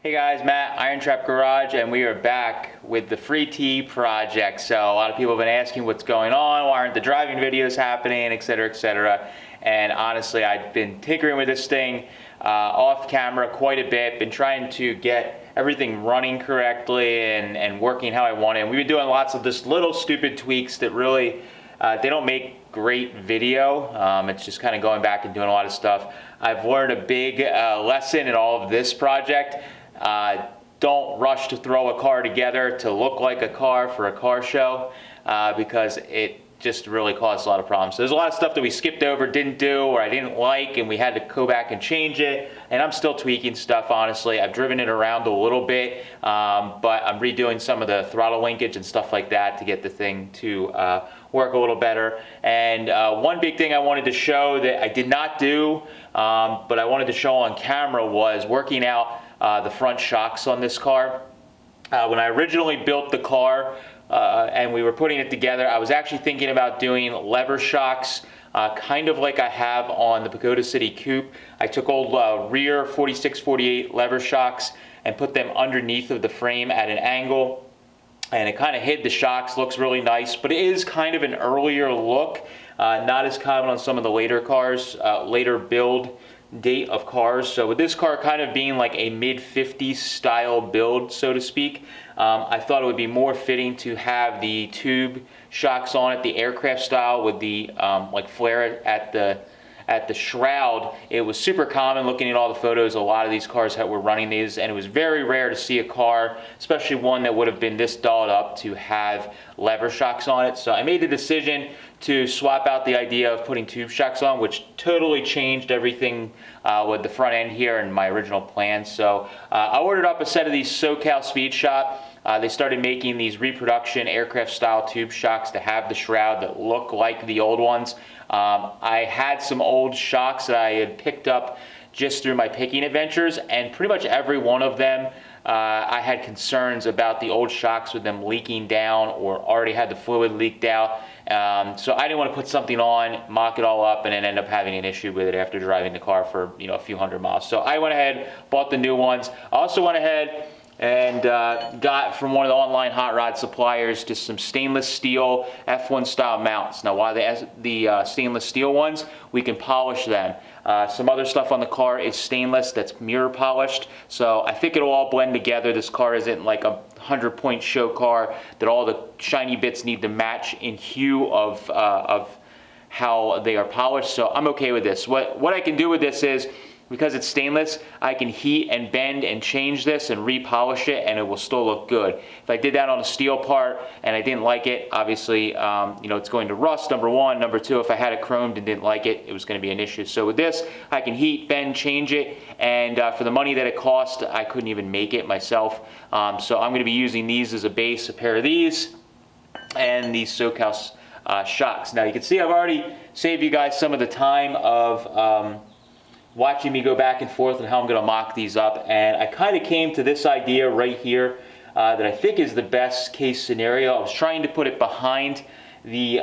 Hey guys, Matt, IronTrap Garage, and we are back with the free T project. So a lot of people have been asking what's going on, why aren't the driving videos happening, etc., etc. And honestly, I've been tinkering with this thing off camera quite a bit, been trying to get everything running correctly and working how I want it. And we've been doing lots of just little stupid tweaks that really, they don't make great video. It's just kind of going back and doing a lot of stuff. I've learned a big lesson in all of this project. Don't rush to throw a car together to look like a car for a car show because it just really caused a lot of problems. So there's a lot of stuff that we skipped over, didn't do, or I didn't like, and we had to go back and change it. And I'm still tweaking stuff, honestly. I've driven it around a little bit, but I'm redoing some of the throttle linkage and stuff like that to get the thing to work a little better. And one big thing I wanted to show that I did not do, but I wanted to show on camera was working out the front shocks on this car. When I originally built the car and we were putting it together, I was actually thinking about doing lever shocks, kind of like I have on the Pagoda City Coupe. I took old rear 46-48 lever shocks and put them underneath of the frame at an angle, and it kind of hid the shocks. Looks really nice, but it is kind of an earlier look, not as common on some of the later cars, later build date of cars. So with this car kind of being like a mid-50s style build, so to speak, I thought it would be more fitting to have the tube shocks on it, the aircraft style with the like flare at the shroud. It was super common looking at all the photos. A lot of these cars were running these, and it was very rare to see a car, especially one that would have been this dolled up, to have lever shocks on it. So I made the decision to swap out the idea of putting tube shocks on, which totally changed everything with the front end here and my original plan. So I ordered up a set of these SoCal Speed Shop. They started making these reproduction aircraft style tube shocks to have the shroud that look like the old ones. I had some old shocks that I had picked up just through my picking adventures, and pretty much every one of them I had concerns about the old shocks with them leaking down or already had the fluid leaked out. So I didn't want to put something on, mock it all up, and then end up having an issue with it after driving the car for a few hundred miles. So I went ahead, bought the new ones. I also went ahead and got from one of the online hot rod suppliers just some stainless steel F1 style mounts. Now while the stainless steel ones, we can polish them. Some other stuff on the car is stainless that's mirror polished, so I think it'll all blend together. This car isn't like a 100-point show car that all the shiny bits need to match in hue of how they are polished, so I'm okay with this. What I can do with this is, because it's stainless, I can heat and bend and change this and repolish it, and it will still look good. If I did that on a steel part and I didn't like it, obviously, it's going to rust, number one. Number two, if I had it chromed and didn't like it, it was going to be an issue. So with this, I can heat, bend, change it, and for the money that it cost, I couldn't even make it myself. So I'm going to be using these as a base, a pair of these, and these SoCal shocks. Now you can see I've already saved you guys some of the time of watching me go back and forth on how I'm going to mock these up, and I kind of came to this idea right here that I think is the best case scenario. I was trying to put it behind the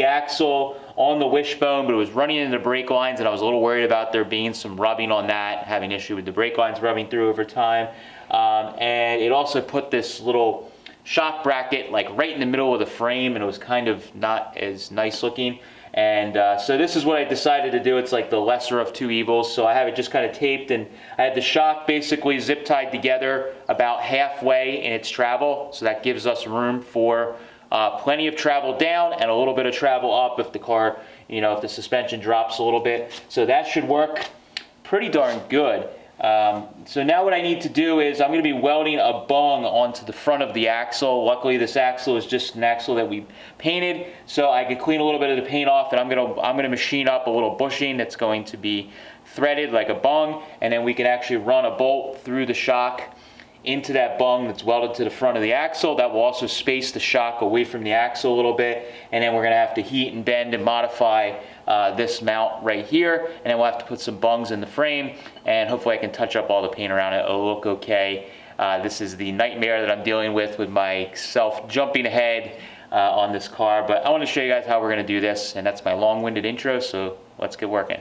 axle on the wishbone, but it was running into the brake lines, and I was a little worried about there being some rubbing on that, having issue with the brake lines rubbing through over time. And it also put this little shock bracket like right in the middle of the frame, and it was kind of not as nice looking. And so this is what I decided to do. It's like the lesser of two evils. So I have it just kind of taped, and I had the shock basically zip tied together about halfway in its travel. So that gives us room for plenty of travel down and a little bit of travel up if the car, if the suspension drops a little bit. So that should work pretty darn good. So now what I need to do is I'm going to be welding a bung onto the front of the axle. Luckily this axle is just an axle that we painted, so I can clean a little bit of the paint off, and I'm going to machine up a little bushing that's going to be threaded like a bung, and then we can actually run a bolt through the shock into that bung that's welded to the front of the axle. That will also space the shock away from the axle a little bit, and then we're going to have to heat and bend and modify this mount right here, and then we'll have to put some bungs in the frame, and hopefully I can touch up all the paint around it. It'll look okay. This is the nightmare that I'm dealing with myself jumping ahead on this car, but I want to show you guys how we're going to do this, and that's my long-winded intro, so let's get working.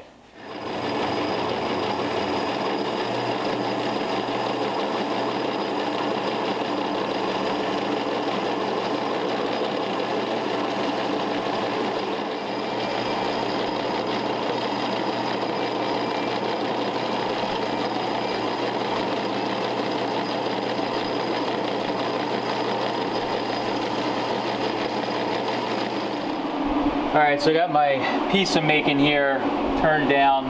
Alright, so I got my piece I'm making here turned down,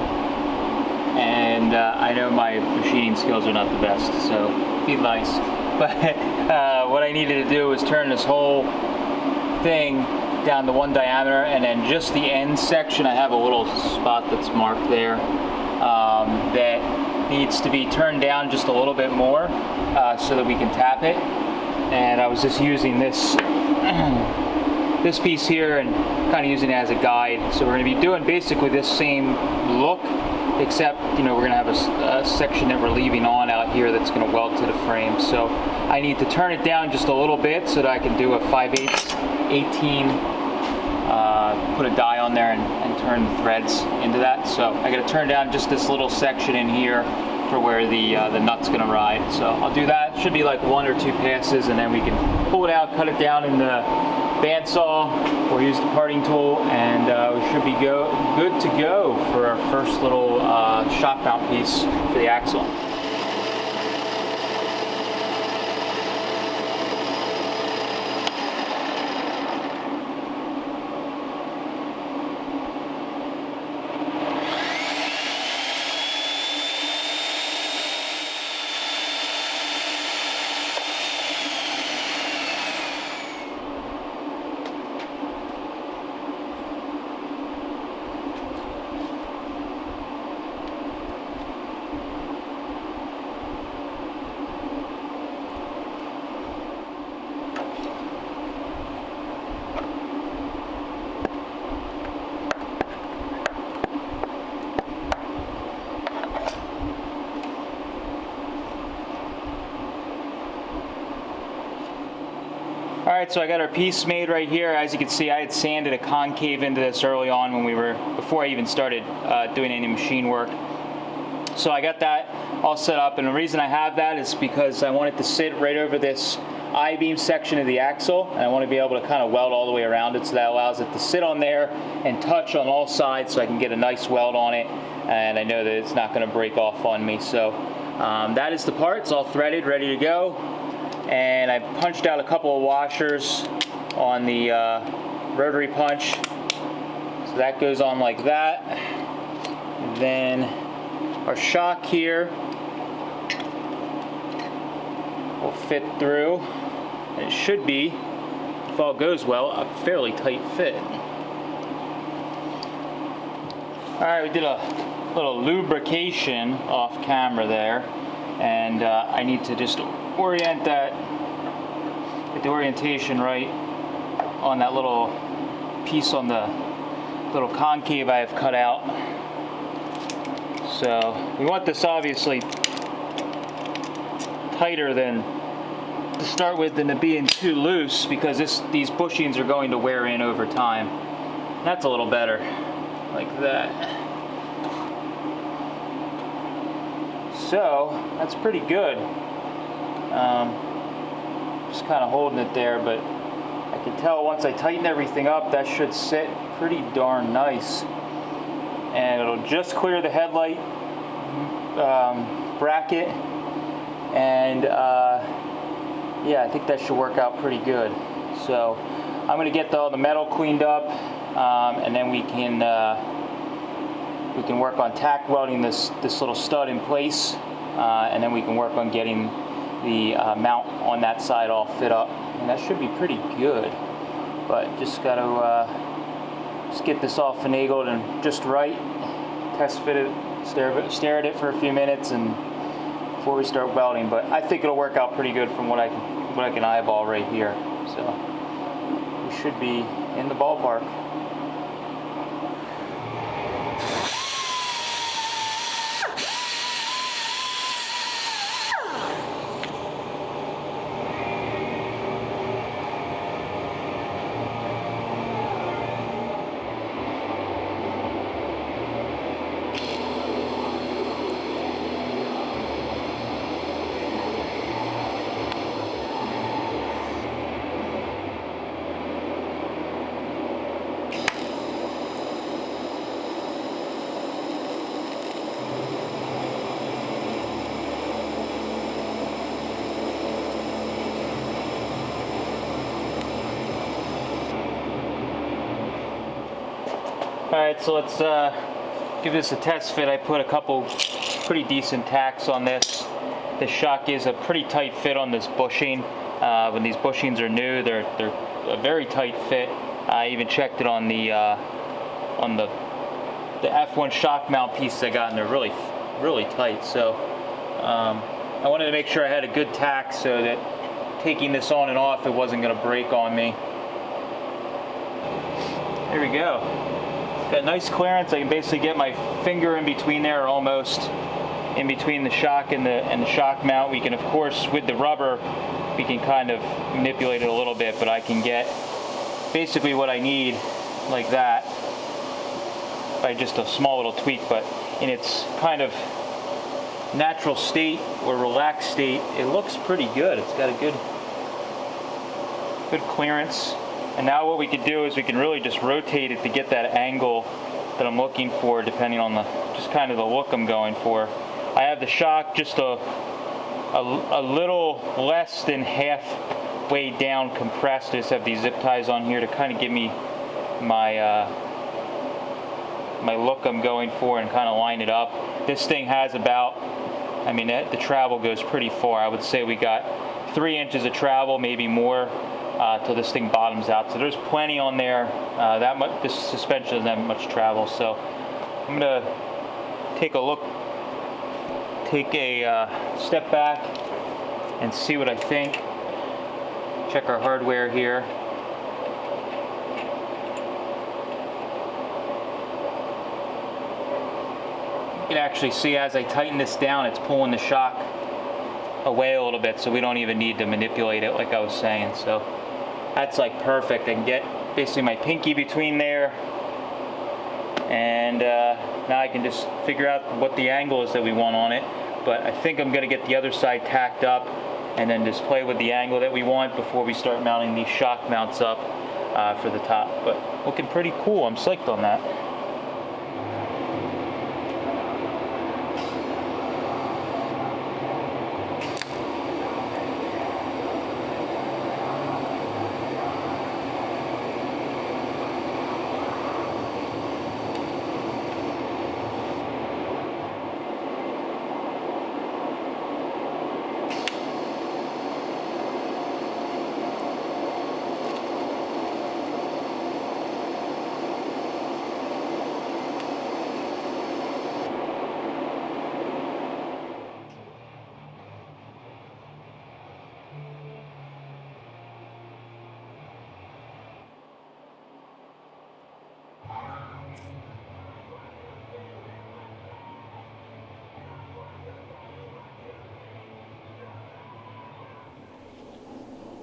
and I know my machining skills are not the best, so be nice. But what I needed to do was turn this whole thing down to 1 diameter, and then just the end section, I have a little spot that's marked there that needs to be turned down just a little bit more so that we can tap it. And I was just using this this piece here and kind of using it as a guide. So we're going to be doing basically this same look, except, you know, we're going to have a section that we're leaving on out here that's going to weld to the frame. So I need to turn it down just a little bit so that I can do a 5/8 18, put a die on there and turn the threads into that. So I got to turn down just this little section in here for where the nut's going to ride. So I'll do that. Should be like 1 or 2 passes, and then we can pull it out, cut it down in the bandsaw or use the parting tool, and we should be good to go for our first little shock mount piece for the axle. Alright, so I got our piece made right here. As you can see, I had sanded a concave into this early on before I even started doing any machine work. So I got that all set up, and the reason I have that is because I want it to sit right over this I-beam section of the axle, and I want to be able to kind of weld all the way around it, so that allows it to sit on there and touch on all sides so I can get a nice weld on it, and I know that it's not going to break off on me. So that is the part. It's all threaded, ready to go. And I punched out a couple of washers on the rotary punch. So that goes on like that. And then our shock here will fit through. And it should be, if all goes well, a fairly tight fit. Alright, we did a little lubrication off camera there. And I need to just orient that, get the orientation right on that little piece on the little concave I have cut out. So we want this obviously tighter than to start with than it being too loose, because these bushings are going to wear in over time. That's a little better, like that. So that's pretty good. Just kind of holding it there, but I can tell once I tighten everything up, that should sit pretty darn nice. And it'll just clear the headlight bracket, and yeah, I think that should work out pretty good. So I'm going to get all the metal cleaned up, and then we can work on tack welding this little stud in place, and then we can work on getting the mount on that side all fit up, and that should be pretty good. But just got to just get this all finagled and just right, test fit it, stare at it for a few minutes, and before we start welding. But I think it'll work out pretty good from what I can eyeball right here. So we should be in the ballpark. Alright, so let's give this a test fit. I put a couple pretty decent tacks on this. This shock is a pretty tight fit on this bushing. When these bushings are new, they're a very tight fit. I even checked it on the F1 shock mount pieces I got, and they're really tight. So I wanted to make sure I had a good tack so that taking this on and off, it wasn't going to break on me. There we go. Got nice clearance. I can basically get my finger in between there, or almost in between the shock and the shock mount. We can, of course, with the rubber, we can kind of manipulate it a little bit, but I can get basically what I need like that by just a small little tweak. But in its kind of natural state or relaxed state, it looks pretty good. It's got a good clearance. And now what we can do is we can really just rotate it to get that angle that I'm looking for, depending on just kind of the look I'm going for. I have the shock just a little less than halfway down compressed. I just have these zip ties on here to kind of give me my my look I'm going for and kind of line it up. This thing has about, I mean, the travel goes pretty far. I would say we got 3 inches of travel, maybe more, till this thing bottoms out. So there's plenty on there. This suspension doesn't have much travel. So I'm gonna take a step back and see what I think. Check our hardware here. You can actually see as I tighten this down, it's pulling the shock away a little bit, so we don't even need to manipulate it like I was saying. So that's like perfect. I can get basically my pinky between there, and now I can just figure out what the angle is that we want on it. But I think I'm going to get the other side tacked up and then just play with the angle that we want before we start mounting these shock mounts up for the top. But looking pretty cool. I'm psyched on that.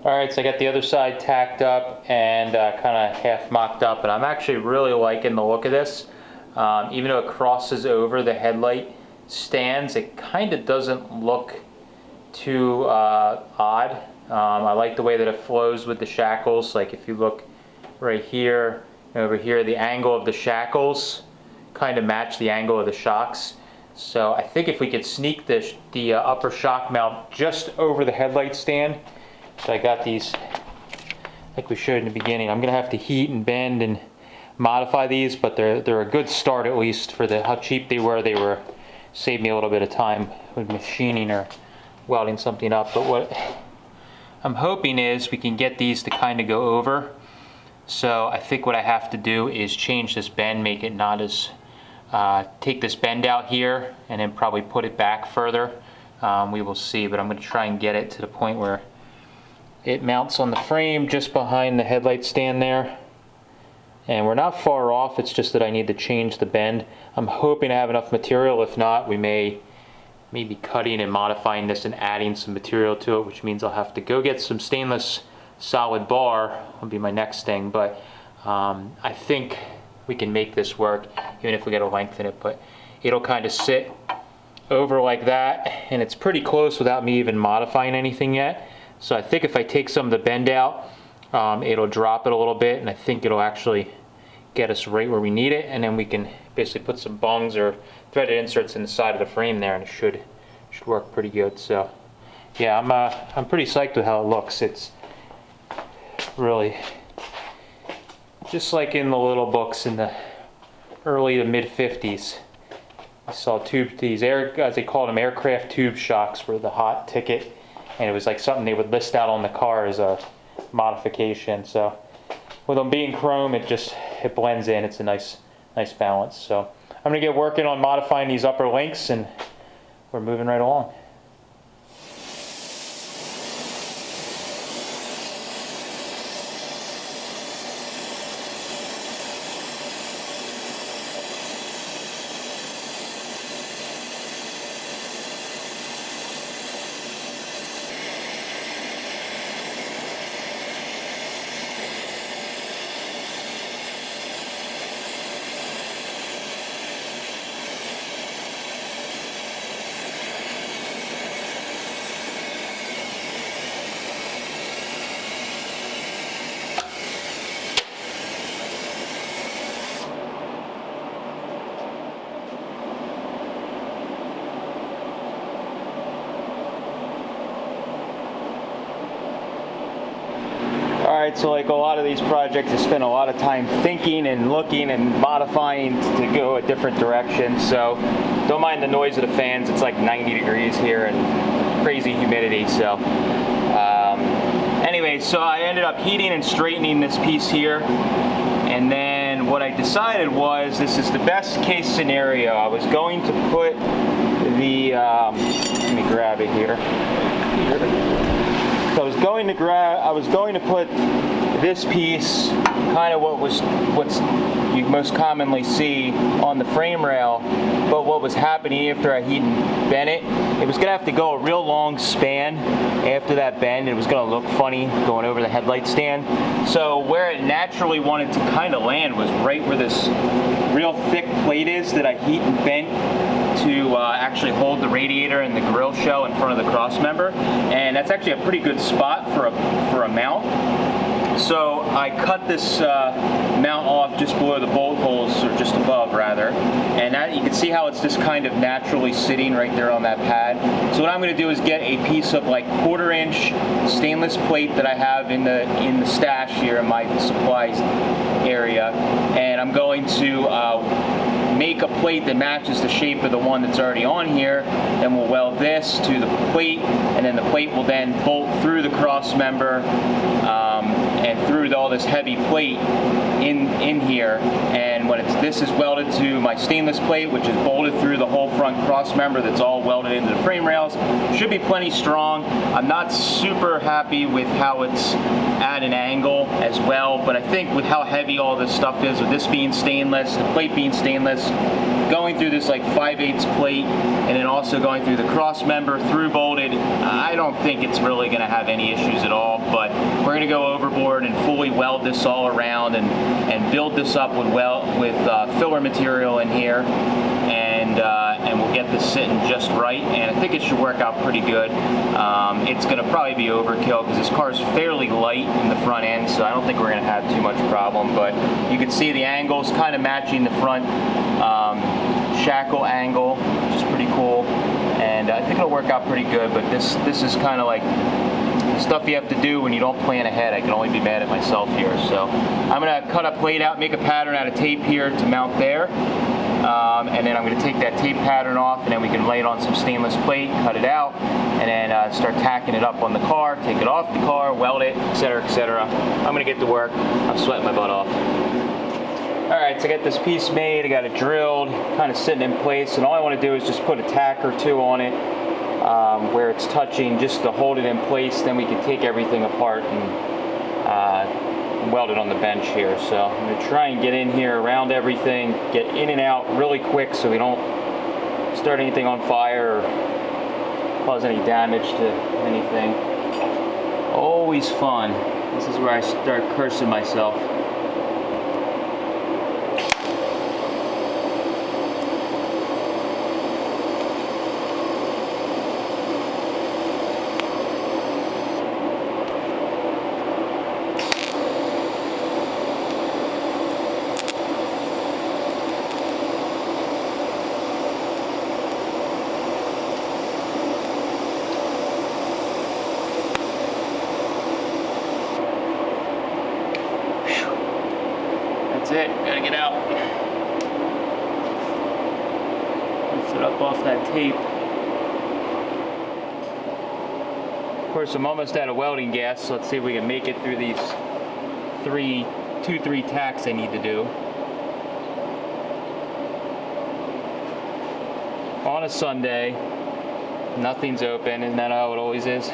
Alright, so I got the other side tacked up and kind of half mocked up, and I'm actually really liking the look of this. Even though it crosses over the headlight stands, it kind of doesn't look too odd. I like the way that it flows with the shackles. Like if you look right here and over here, the angle of the shackles kind of match the angle of the shocks. So I think if we could sneak the upper shock mount just over the headlight stand. So I got these, like we showed in the beginning. I'm gonna have to heat and bend and modify these, but they're a good start, at least for how cheap they were. They saved me a little bit of time with machining or welding something up. But what I'm hoping is we can get these to kind of go over. So I think what I have to do is change this bend, make it not as, take this bend out here and then probably put it back further. We will see, but I'm gonna try and get it to the point where it mounts on the frame just behind the headlight stand there. And we're not far off, it's just that I need to change the bend. I'm hoping to have enough material. If not, we may be cutting and modifying this and adding some material to it, which means I'll have to go get some stainless solid bar. Will be my next thing, but I think we can make this work, even if we gotta lengthen it. But it'll kind of sit over like that, and it's pretty close without me even modifying anything yet. So I think if I take some of the bend out, it'll drop it a little bit, and I think it'll actually get us right where we need it, and then we can basically put some bungs or threaded inserts in the side of the frame there, and it should work pretty good. So yeah, I'm pretty psyched with how it looks. It's really just like in the little books in the early to mid 50s. I saw these as they called them, aircraft tube shocks were the hot ticket, and it was like something they would list out on the car as a modification. So with them being chrome, it blends in. It's a nice balance. So I'm gonna get working on modifying these upper links, and we're moving right along. Alright, so like a lot of these projects, I spend a lot of time thinking and looking and modifying to go a different direction. So don't mind the noise of the fans. It's like 90 degrees here and crazy humidity. So anyway, so I ended up heating and straightening this piece here. And then what I decided was, this is the best case scenario. I was going to put the, let me grab it here. So I was going to put this piece, kind of what's you most commonly see on the frame rail, but what was happening after I heat and bent it was going to have to go a real long span after that bend. It was going to look funny going over the headlight stand. So where it naturally wanted to kind of land was right where this real thick plate is that I heat and bent to actually hold the radiator and the grill shell in front of the cross member, and that's actually a pretty good spot for a mount. So I cut this mount off just below the bolt holes, or just above rather, and that, you can see how it's just kind of naturally sitting right there on that pad. So what I'm going to do is get a piece of like 1/4 inch stainless plate that I have in the stash here in my supplies area, and I'm going to make a plate that matches the shape of the one that's already on here. Then we'll weld this to the plate, and then the plate will then bolt through the cross member and through all this heavy plate in here. And when this is welded to my stainless plate, which is bolted through the whole front cross member, that's all welded into the frame rails, should be plenty strong. I'm not super happy with how it's at an angle as well, but I think with how heavy all this stuff is, with this being stainless, the plate being stainless, going through this like 5/8 plate, and then also going through the cross member through bolted, I don't think it's really going to have any issues at all. But we're going to go overboard and fully weld this all around and build this up with filler material in here, and we'll get this sitting just right, and I think it should work out pretty good. It's going to probably be overkill because this car is fairly light in the front end, so I don't think we're going to have too much problem. But you can see the angles kind of matching the front shackle angle, which is pretty cool, and I think it'll work out pretty good. But this is kind of like stuff you have to do when you don't plan ahead. I can only be mad at myself here. So I'm going to cut a plate out, make a pattern out of tape here to mount there, and then I'm going to take that tape pattern off, and then we can lay it on some stainless plate, cut it out, and then start tacking it up on the car, take it off the car, weld it, etc., etc. I'm going to get to work. I'm sweating my butt off. Alright, so I got this piece made, I got it drilled, kind of sitting in place, and all I want to do is just put a tack or two on it where it's touching, just to hold it in place. Then we can take everything apart and weld it on the bench here. So I'm going to try and get in here around everything, get in and out really quick so we don't start anything on fire or cause any damage to anything. Always fun. This is where I start cursing myself. That's it, gotta get out. up off that tape. Of course, I'm almost out of welding gas, so let's see if we can make it through these two, three tacks I need to do. On a Sunday, nothing's open, isn't that how it always is?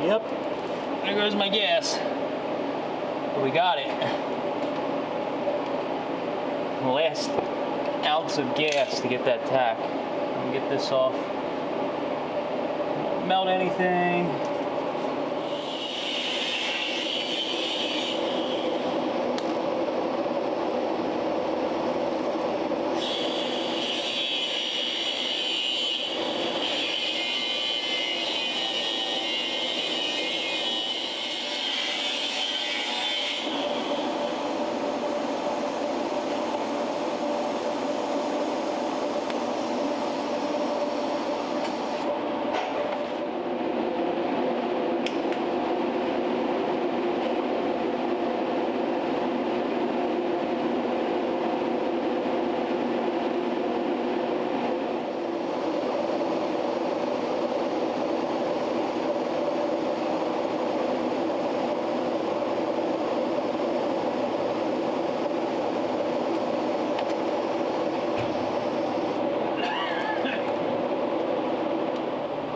Yep, there goes my gas. But we got it. The last ounce of gas to get that tack. Let me get this off. Don't melt anything.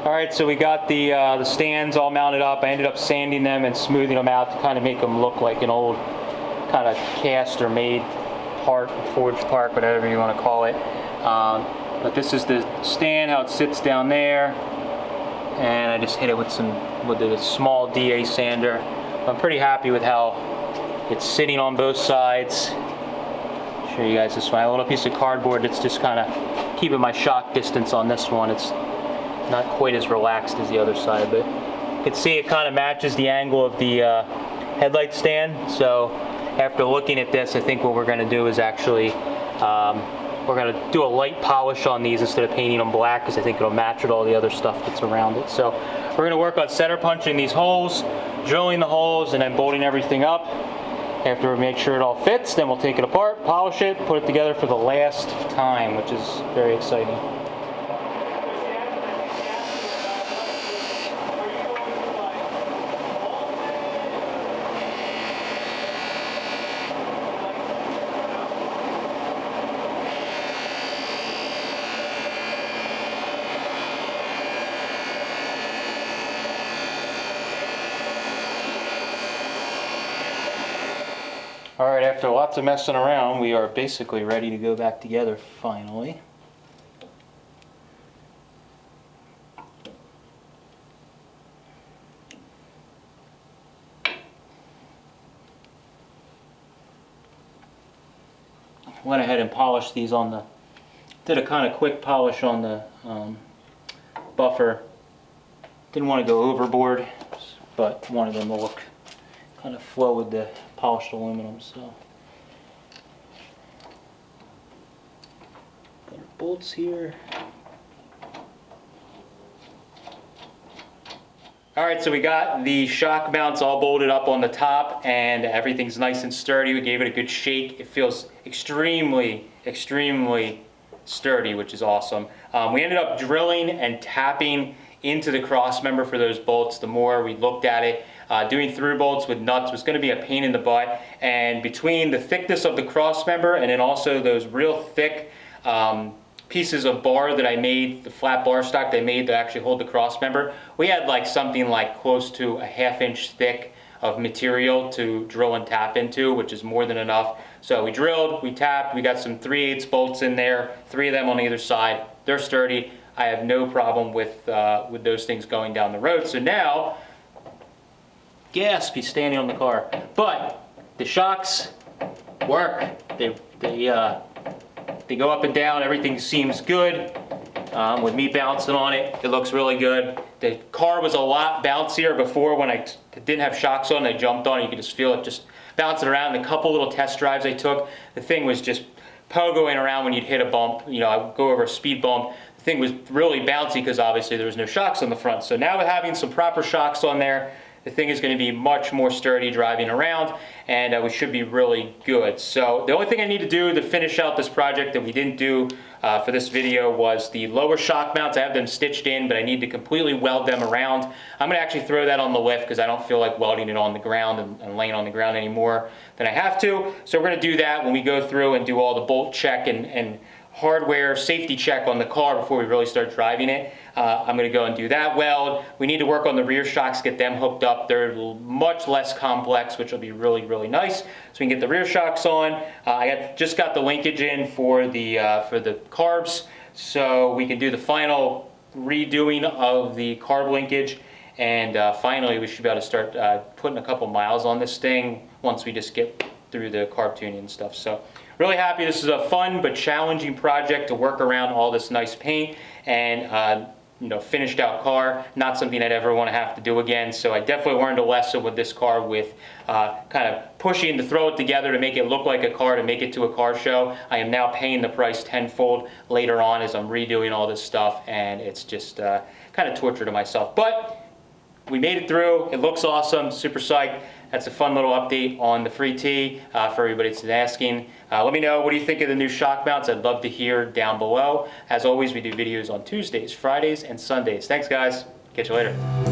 Alright, so we got the stands all mounted up. I ended up sanding them and smoothing them out to kind of make them look like an old kind of cast or made part, forged part, whatever you want to call it. But this is the stand, how it sits down there. And I just hit it with a small DA sander. I'm pretty happy with how it's sitting on both sides. Show you guys this one. I have a little piece of cardboard that's just kind of keeping my shock distance on this one. It's not quite as relaxed as the other side, but you can see it kind of matches the angle of the headlight stand. So after looking at this, I think what we're going to do is actually we're going to do a light polish on these instead of painting them black, because I think it'll match with all the other stuff that's around it. So we're going to work on center punching these holes, drilling the holes, and then bolting everything up. After we make sure it all fits, then we'll take it apart, polish it, put it together for the last time, which is very exciting. Alright, after lots of messing around, we are basically ready to go back together finally. Went ahead and polished these on the, did a kind of quick polish on the buffer. Didn't want to go overboard, but wanted them to look kind of flow with the polished aluminum. So got our bolts here. Alright, so we got the shock mounts all bolted up on the top and everything's nice and sturdy. We gave it a good shake. It feels extremely sturdy, which is awesome. We ended up drilling and tapping into the cross member for those bolts. The more we looked at it, doing through bolts with nuts was going to be a pain in the butt, and between the thickness of the cross member and then also those real thick pieces of bar that I made, the flat bar stock they made to actually hold the cross member, we had like something like close to a ½ inch thick of material to drill and tap into, which is more than enough. So we drilled, we tapped, we got some 3/8 bolts in there, 3 of them on either side. They're sturdy. I have no problem with those things going down the road. So now, gasp, he's standing on the car. But the shocks work. They They go up and down, everything seems good. With me bouncing on it, it looks really good. The car was a lot bouncier before when I didn't have shocks on. I jumped on it, you could just feel it just bouncing around. The couple little test drives I took, the thing was just pogoing around when you'd hit a bump. You know, I would go over a speed bump. The thing was really bouncy because obviously there was no shocks on the front. So now with having some proper shocks on there, the thing is going to be much more sturdy driving around, and we should be really good. So the only thing I need to do to finish out this project that we didn't do for this video was the lower shock mounts. I have them stitched in, but I need to completely weld them around. I'm going to actually throw that on the lift because I don't feel like welding it on the ground and laying on the ground anymore than I have to. So we're going to do that when we go through and do all the bolt check and hardware safety check on the car before we really start driving it. I'm going to go and do that weld. We need to work on the rear shocks, get them hooked up. They're much less complex, which will be really, really nice. So we can get the rear shocks on. I just got the linkage in for the carbs, so we can do the final redoing of the carb linkage. And finally, we should be able to start putting a couple miles on this thing once we just get through the carb tuning and stuff. So really happy. This is a fun but challenging project to work around all this nice paint and you know, finished out car. Not something I'd ever want to have to do again. So I definitely learned a lesson with this car with kind of pushing to throw it together to make it look like a car, to make it to a car show. I am now paying the price tenfold later on as I'm redoing all this stuff, and it's just kind of torture to myself. But we made it through. It looks awesome. Super psyched. That's a fun little update on the free T for everybody that's asking. Let me know, what do you think of the new shock mounts? I'd love to hear down below. As always, we do videos on Tuesdays, Fridays, and Sundays. Thanks, guys. Catch you later.